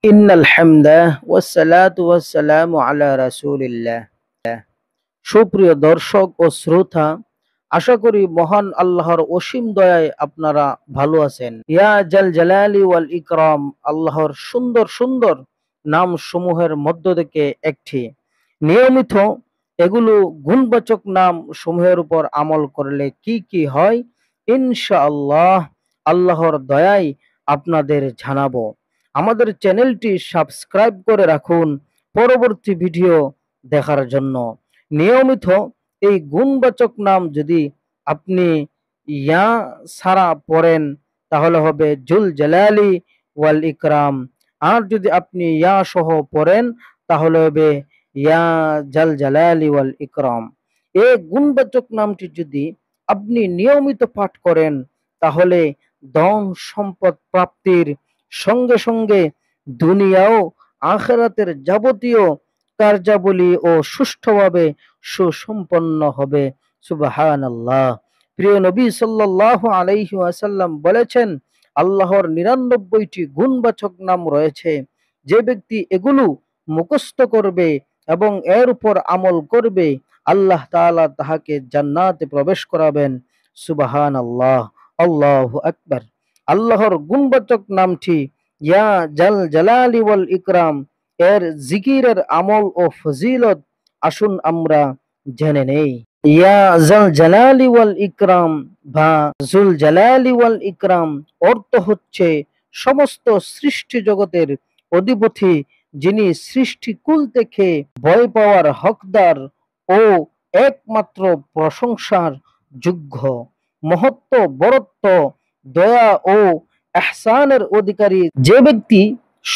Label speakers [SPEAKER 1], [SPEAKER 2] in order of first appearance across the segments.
[SPEAKER 1] ইন্নাল হামদা ওয়াসসালাতু ওয়াসসালামু আলা রাসূলিল্লাহ। সুপ্রিয় দর্শক ও শ্রোতা, আশা করি মহান আল্লাহর অসীম দয়ায় আপনারা ভালো আছেন। ইয়া জাল জালালি ওয়াল ইকরাম, আল্লাহর সুন্দর সুন্দর নাম সমূহের মধ্য থেকে একটি। নিয়মিত এগুলো গুণবাচক নাম সমূহের উপর আমল করলে কি কি হয় ইনশাআল্লাহ আল্লাহর দয়ায় আপনাদের জানাবো। আমাদের চ্যানেলটি সাবস্ক্রাইব করে রাখুন পরবর্তী ভিডিও দেখার জন্য। নিয়মিত এই গুণবাচক নাম যদি আপনি ইয়া সারা পড়েন তাহলে হবে জুল জালালি ওয়াল ইকরাম, আর যদি আপনি ইয়া সহ পড়েন তাহলে হবে ইয়া জাল জালালি ওয়াল ইকরাম। এই গুণবাচক নামটি যদি আপনি নিয়মিত পাঠ করেন তাহলে ধন সম্পদ প্রাপ্তির সঙ্গে সঙ্গে দুনিয়া ও আখিরাতের যাবতীয় কার্যাবলী ও সুষ্ঠুভাবে সুসম্পন্ন হবে। সুবহানাল্লাহ। প্রিয় নবী সাল্লাল্লাহু আলাইহি ওয়াসাল্লাম বলেছেন, আল্লাহর ৯৯টি গুণবাচক নাম রয়েছে। যে ব্যক্তি এগুলো মুখস্থ করবে এবং এর উপর আমল করবে, আল্লাহ তাআলা তাহাকে জান্নাতে প্রবেশ করাবেন। সুবহানাল্লাহ, আল্লাহু আকবার। আল্লাহর গুণবাচক নামটি ইয়া জাল জালালি ওয়াল ইকরাম, এর জিকিরের আমল ও ফজিলত আসুন আমরা জেনে নেই। ইয়া জাল জালালি ওয়াল ইকরাম বা জুল জালালি ওয়াল ইকরাম অর্থ হচ্ছে সমস্ত সৃষ্টি জগতের অধিপতি, যিনি সৃষ্টিকুল থেকে ভয় পাওয়ার হকদার ও একমাত্র প্রশংসার যোগ্য। মহত্ব, বরত্ব, দয়া ও ইহসানের অধিকারী যে ব্যক্তি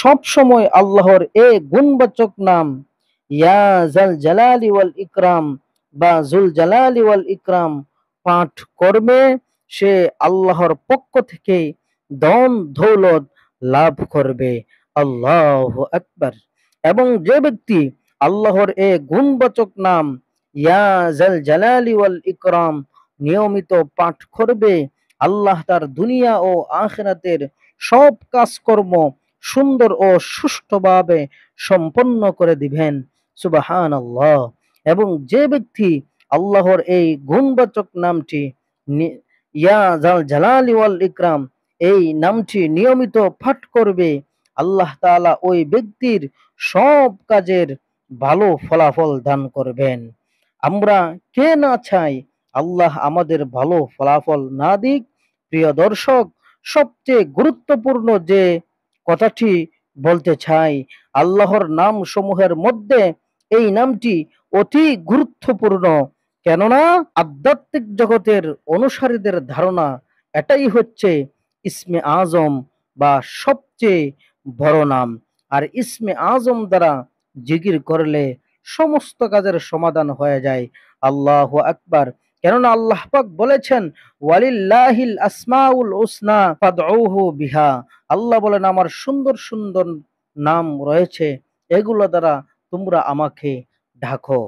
[SPEAKER 1] সব সময় আল্লাহর এ গুণবাচক নাম ইয়া জাল জালালি ওয়াল ইকরাম বা জুল জালালি ওয়াল ইকরাম পাঠ করবে, সে আল্লাহর পক্ষ থেকে ধন দৌলত লাভ করবে। আল্লাহু আকবার। এবং যে ব্যক্তি আল্লাহর এ গুণবাচক নাম ইয়া জাল জালালি ওয়াল ইকরাম নিয়মিত পাঠ করবে, আল্লাহ তার দুনিয়া ও আখিরাতের সব কাজকর্ম সুন্দর ও সুষ্ঠুভাবে সম্পন্ন করে দিবেন। সুবহানাল্লাহ। এবং যে ব্যক্তি আল্লাহর এই গুণবাচক নামটি ইয়া জাল জালালি ওয়াল ইকরাম এই নামটি নিয়মিত পাঠ করবে, আল্লাহ তাআলা ওই ব্যক্তির সব কাজের ভালো ফলাফল দান করবেন। আমরা কে না চাই আল্লাহ আমাদের ভালো ফলাফল না দিক? প্রিয় দর্শক, সবচেয়ে গুরুত্বপূর্ণ যে কথাটি বলতে চাই, আল্লাহর নাম সমূহের মধ্যে এই নামটি অতি গুরুত্বপূর্ণ। কেননা আধ্যাত্মিক জগতের অনুসারীদের ধারণা এটাই হচ্ছে ইসমে আজম বা সবচেয়ে বড় নাম। আর ইসমে আজম দ্বারা জিকির করলে সমস্ত কাজের সমাধান হয়ে যায়। আল্লাহু আকবার। কেননা আল্লাহ পাক বলেছেন, ওয়ালিল্লাহিল আসমাউল হুসনা ফাদউহু বিহা। আল্লাহ বলেন, আমার সুন্দর সুন্দর নাম রয়েছে, এগুলো দ্বারা তোমরা আমাকে ডাকো।